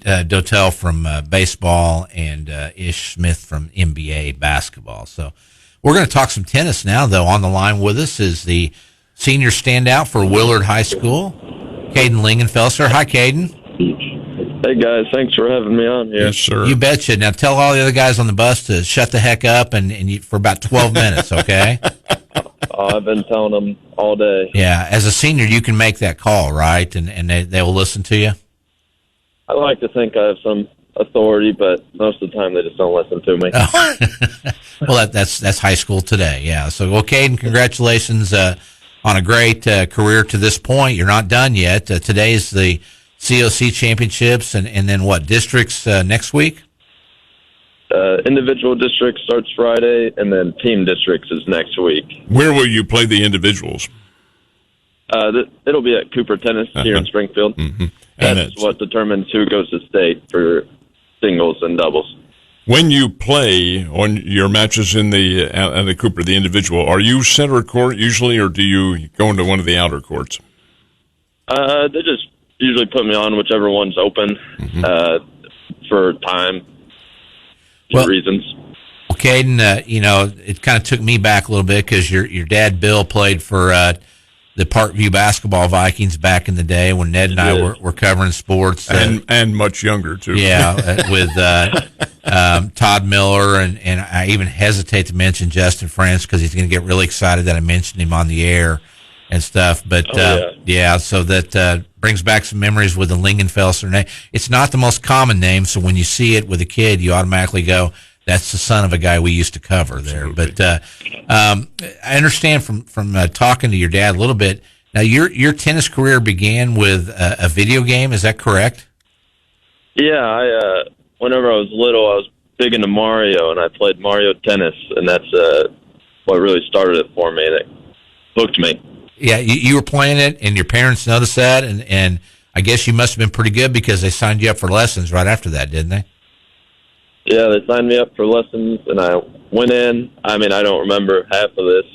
Dotel from baseball and Ish Smith from NBA basketball. So we're going to talk some tennis now, though. On the line with us is the senior standout for Willard High School, Caden Lingenfelser. Hi, Caden. Hey, guys. Thanks for having me on here. Yes, sir. You betcha. Now tell all the other guys on the bus to shut the heck up and for about 12 minutes, okay? I've been telling them all day. Yeah, as a senior, you can make that call, right? And they will listen to you? I like to think I have some authority, but most of the time they just don't listen to me. Oh. Well, that's high school today, yeah. So, well, Caden, congratulations on a great career to this point. You're not done yet. Today is the COC championships, and then what, districts next week? Individual district starts Friday, and then team districts is next week. Where will you play the individuals? It'll be at Cooper Tennis here in Springfield. Mm-hmm. That's what determines who goes to state for singles and doubles. When you play on your matches in at the Cooper, the individual, are you center court usually, or do you go into one of the outer courts? They just usually put me on whichever one's open for time reasons. Well, Caden, it kind of took me back a little bit because your dad, Bill, played for the Parkview basketball Vikings back in the day when Ned and I were covering sports. And much younger, too. Yeah, with Todd Miller, and I even hesitate to mention Justin France because he's going to get really excited that I mentioned him on the air and stuff. But, so that brings back some memories with the Lingenfelser name. It's not the most common name, so when you see it with a kid, you automatically go, that's the son of a guy we used to cover there. Absolutely. But I understand from talking to your dad a little bit. Now, your tennis career began with a video game. Is that correct? Yeah, whenever I was little, I was big into Mario, and I played Mario Tennis, and that's what really started it for me, and it hooked me. Yeah, you were playing it, and your parents noticed that, and I guess you must have been pretty good because they signed you up for lessons right after that, didn't they? Yeah, they signed me up for lessons, and I went in. I mean, I don't remember half of this,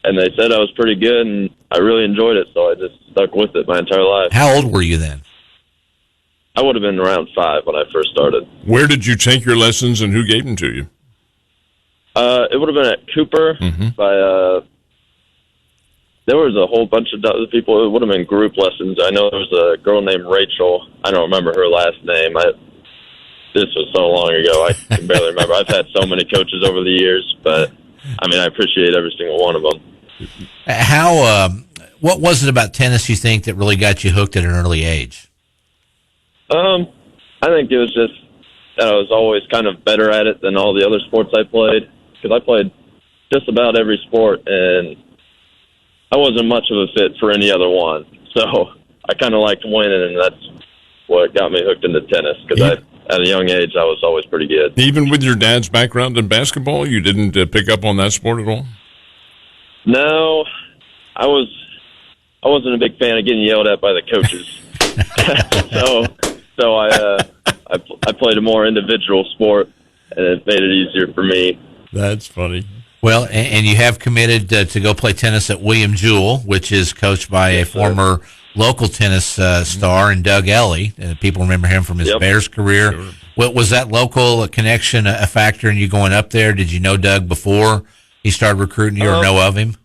and they said I was pretty good, and I really enjoyed it, so I just stuck with it my entire life. How old were you then? I would have been around 5 when I first started. Where did you take your lessons, and who gave them to you? It would have been at Cooper by there was a whole bunch of other people. It would have been group lessons. I know there was a girl named Rachel. I don't remember her last name. This was so long ago, I can barely remember. I've had so many coaches over the years, but, I mean, I appreciate every single one of them. What was it about tennis you think that really got you hooked at an early age? I think it was just that I was always kind of better at it than all the other sports I played, because I played just about every sport, and I wasn't much of a fit for any other one. So I kind of liked winning, and that's what got me hooked into tennis, because at a young age, I was always pretty good. Even with your dad's background in basketball, you didn't pick up on that sport at all? No, I wasn't a big fan of getting yelled at by the coaches. so I played a more individual sport, and it made it easier for me. That's funny. Well, and you have committed to go play tennis at William Jewell, which is coached by a former local tennis star, and Doug Ellie. People remember him from his Bears career. Sure. Was that local connection a factor in you going up there? Did you know Doug before he started recruiting you or know of him?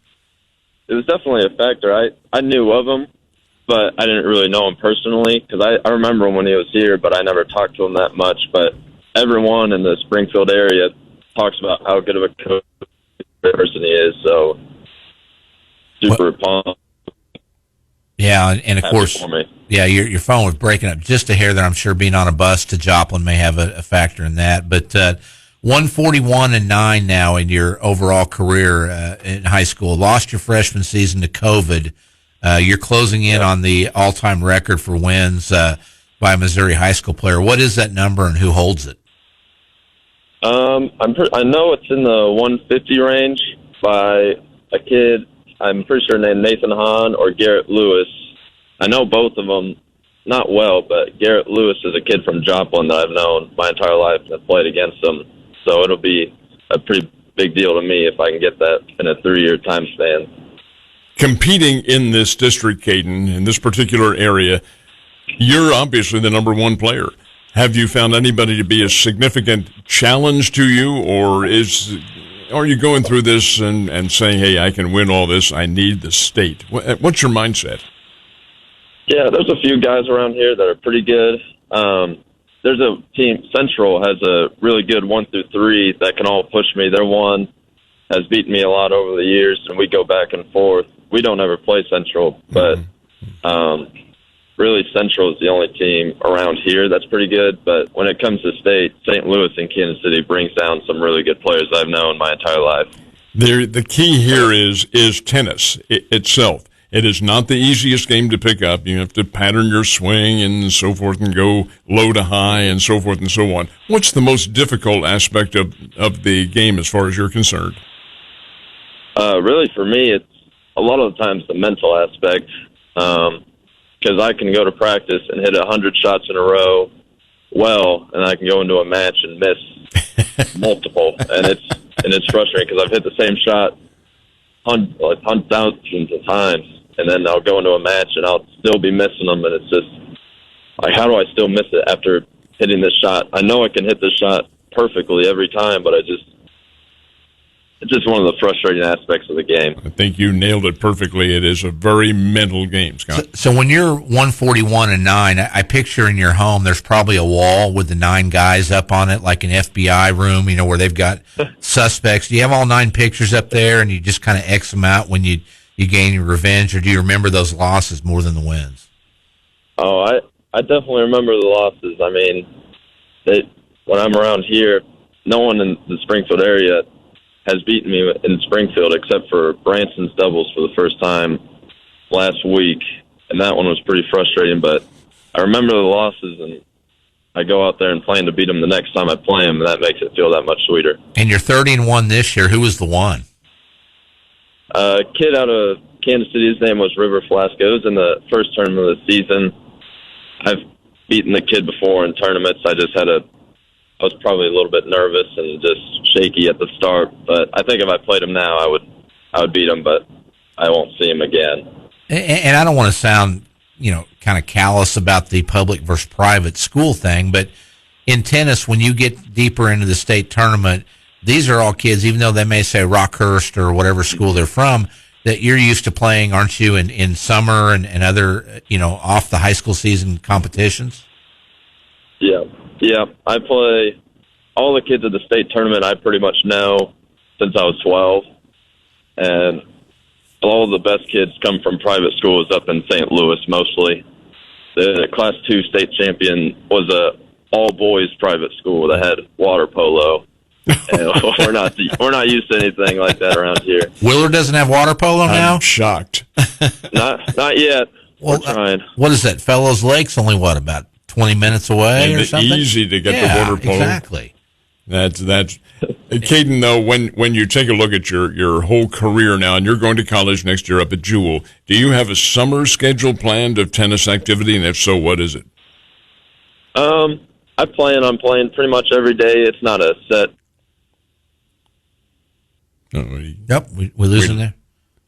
It was definitely a factor. I knew of him, but I didn't really know him personally, because I remember him when he was here, but I never talked to him that much. But everyone in the Springfield area talks about how good of a coach person he is, so super pumped. Yeah, and of course, your phone was breaking up just a hair there. I'm sure being on a bus to Joplin may have a factor in that. But 141-9 now in your overall career in high school. Lost your freshman season to COVID. You're closing in on the all-time record for wins by a Missouri high school player. What is that number, and who holds it? I know it's in the 150 range by a kid, I'm pretty sure, named Nathan Hahn or Garrett Lewis. I know both of them not well, but Garrett Lewis is a kid from Joplin that I've known my entire life and I've played against him. So it'll be a pretty big deal to me if I can get that in a 3-year time span. Competing in this district, Caden, in this particular area, you're obviously the number one player. Have you found anybody to be a significant challenge to you, or are you going through this and saying, hey, I can win all this, I need the state? What's your mindset? Yeah, there's a few guys around here that are pretty good. There's a team, Central has a really good 1 through 3 that can all push me. Their one has beaten me a lot over the years, and we go back and forth. We don't ever play Central, but really Central is the only team around here that's pretty good. But when it comes to state, St. Louis and Kansas City brings down some really good players I've known my entire life. The key here is tennis itself. It is not the easiest game to pick up. You have to pattern your swing and so forth and go low to high and so forth and so on. What's the most difficult aspect of the game as far as you're concerned? Really, for me, it's a lot of the times the mental aspect, because I can go to practice and hit 100 shots in a row well, and I can go into a match and miss multiple, and it's frustrating because I've hit the same shot thousands of times, and then I'll go into a match and I'll still be missing them, and it's just like, how do I still miss it after hitting this shot? I know I can hit this shot perfectly every time, but it's just one of the frustrating aspects of the game. I think you nailed it perfectly. It is a very mental game, Scott. So when you're 141 and 9, I picture in your home there's probably a wall with the 9 guys up on it, like an FBI room, where they've got suspects. Do you have all 9 pictures up there, and you just kind of X them out when you gain your revenge, or do you remember those losses more than the wins? Oh, I definitely remember the losses. I mean, when I'm around here, no one in the Springfield area has beaten me in Springfield except for Branson's doubles for the first time last week, and that one was pretty frustrating, but I remember the losses, and I go out there and plan to beat them the next time I play them, and that makes it feel that much sweeter. And you're 30-1 this year. Who was the one? A kid out of Kansas City, his name was River Flasco. It was in the first tournament of the season. I've beaten the kid before in tournaments. I was probably a little bit nervous and just shaky at the start, but I think if I played him now, I would beat him, but I won't see him again. And I don't want to sound, kind of callous about the public versus private school thing, but in tennis, when you get deeper into the state tournament, these are all kids, even though they may say Rockhurst or whatever school they're from, that you're used to playing, aren't you, in summer and other, off the high school season competitions? Yeah. I play all the kids at the state tournament I pretty much know since I was 12. And all the best kids come from private schools up in St. Louis mostly. The Class 2 state champion was a all-boys private school that had water polo. And we're not used to anything like that around here. Willard doesn't have water polo now? I'm shocked. Not yet. We're trying. What is that? Fellows Lake's only, about 20 minutes away or something? Easy to get the water polo. Exactly. That's Caden, though, when you take a look at your whole career now, and you're going to college next year up at Jewell, do you have a summer schedule planned of tennis activity, and if so, what is it? I plan on playing pretty much every day. It's not a set. Yep, we losing there?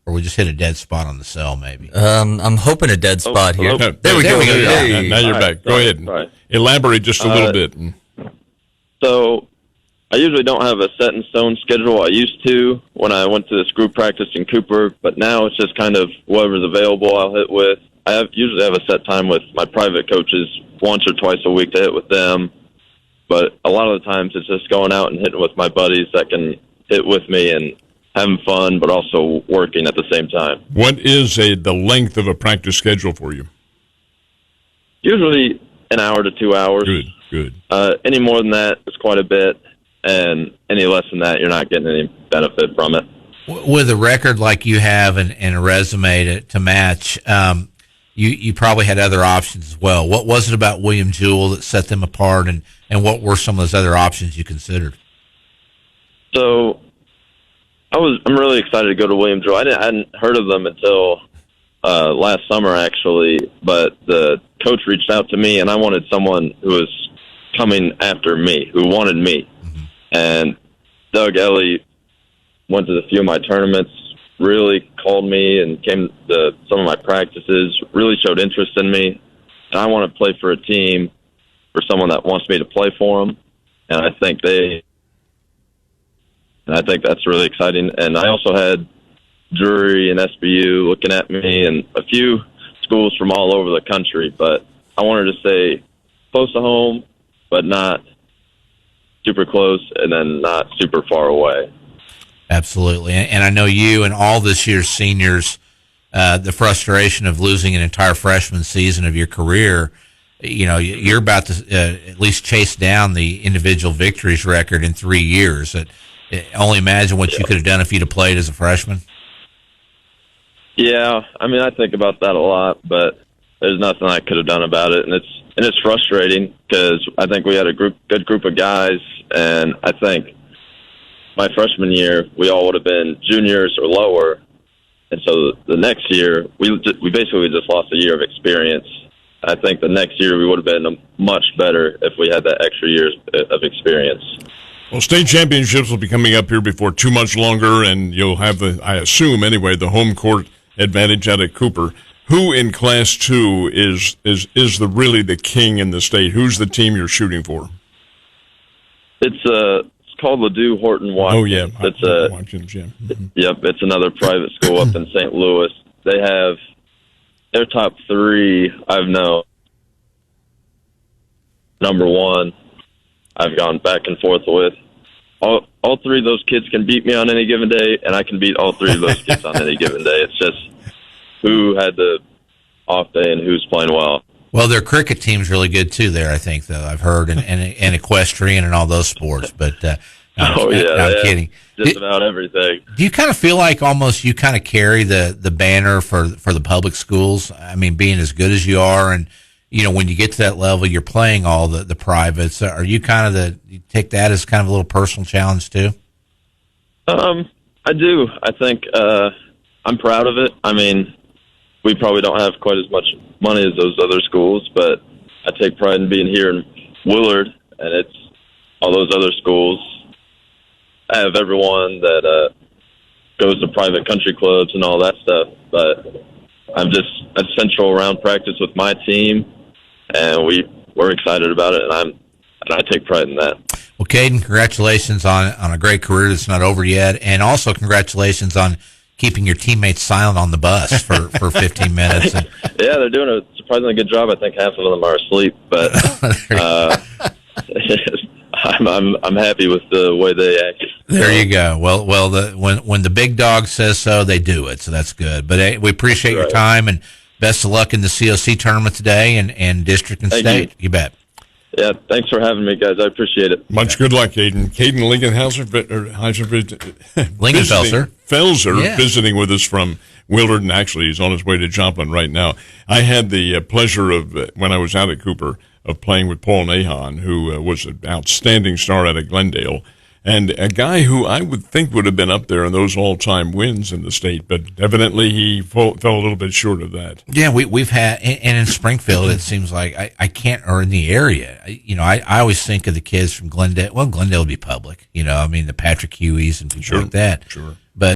Or we just hit a dead spot on the cell, maybe. I'm hoping a dead spot here. No, there we go. Hey. Now you're back. Go ahead. Right. Elaborate just a little bit. So I usually don't have a set in stone schedule. I used to when I went to this group practice in Cooper, but now it's just kind of whoever's available I'll hit with. I usually have a set time with my private coaches once or twice a week to hit with them, but a lot of the times it's just going out and hitting with my buddies that can hit with me and having fun, but also working at the same time. What is the length of a practice schedule for you? Usually an hour to 2 hours. Good. Any more than that is quite a bit, and any less than that, you're not getting any benefit from it. With a record like you have and a resume to match, you probably had other options as well. What was it about William Jewell that set them apart, and what were some of those other options you considered? So I'm really excited to go to William Jewell. I hadn't heard of them until last summer, actually, but the coach reached out to me, and I wanted someone who was coming after me, who wanted me. Mm-hmm. And Doug Ellie went to a few of my tournaments, really called me and came to some of my practices, really showed interest in me. And I want to play for a team for someone that wants me to play for them, and I think that's really exciting. And I also had Drury and SBU looking at me, and a few schools from all over the country. But I wanted to stay close to home, but not super close, and then not super far away. Absolutely. And I know you and all this year's seniors, the frustration of losing an entire freshman season of your career, you're about to at least chase down the individual victories record in 3 years. Only imagine what you could have done if you'd have played as a freshman. Yeah, I mean, I think about that a lot, but there's nothing I could have done about it, and it's frustrating because I think we had a good group of guys, and I think my freshman year we all would have been juniors or lower, and so the next year we basically just lost a year of experience. I think the next year we would have been much better if we had that extra years of experience. Well, state championships will be coming up here before too much longer, and you'll have I assume anyway, the home court advantage out at Cooper. Who in Class 2 is really the king in the state? Who's the team you're shooting for? It's called Ladue Horton Watkins. Oh yeah, it's Watkins. Yeah. Mm-hmm. Yep, it's another private school up in St. Louis. They have their top 3. I've known. Number 1, I've gone back and forth with. All 3 of those kids can beat me on any given day, and I can beat all 3 of those kids on any given day. It's just who had the off day and who's playing well. Well, their cricket team's really good too there, I think, though, I've heard, and equestrian and all those sports. But I'm kidding. Just about everything. Do you kind of feel like almost you kind of carry the banner for the public schools? I mean, being as good as you are, and when you get to that level, you're playing all the privates. Are you kind of you take that as kind of a little personal challenge too? I do. I think I'm proud of it. I mean, we probably don't have quite as much money as those other schools, but I take pride in being here in Willard, and it's all those other schools. I have everyone that goes to private country clubs and all that stuff, but I'm just at Central around practice with my team, and we're excited about it, and I take pride in that. Well, Caden, congratulations on a great career that's not over yet, and also congratulations on keeping your teammates silent on the bus for 15 minutes. Yeah, they're doing a surprisingly good job. I think half of them are asleep, but I'm happy with the way they act. There you go. Well, when the big dog says so, they do it. So that's good. But hey, we appreciate your time, and best of luck in the COC tournament today and district and state. You bet. Yeah, thanks for having me, guys. I appreciate it. Much good luck, Caden. Caden Lingenfelser, visiting with us from Willard, and actually he's on his way to Joplin right now. I had the pleasure of, when I was out at Cooper, of playing with Paul Nahan, who was an outstanding star out of Glendale, and a guy who I would think would have been up there in those all-time wins in the state, but evidently he fell a little bit short of that. Yeah, we've had, and in Springfield, it seems like I can't, or in the area, I always think of the kids from Glendale. Well, Glendale would be public, I mean, the Patrick Hueys and people like that. Sure. But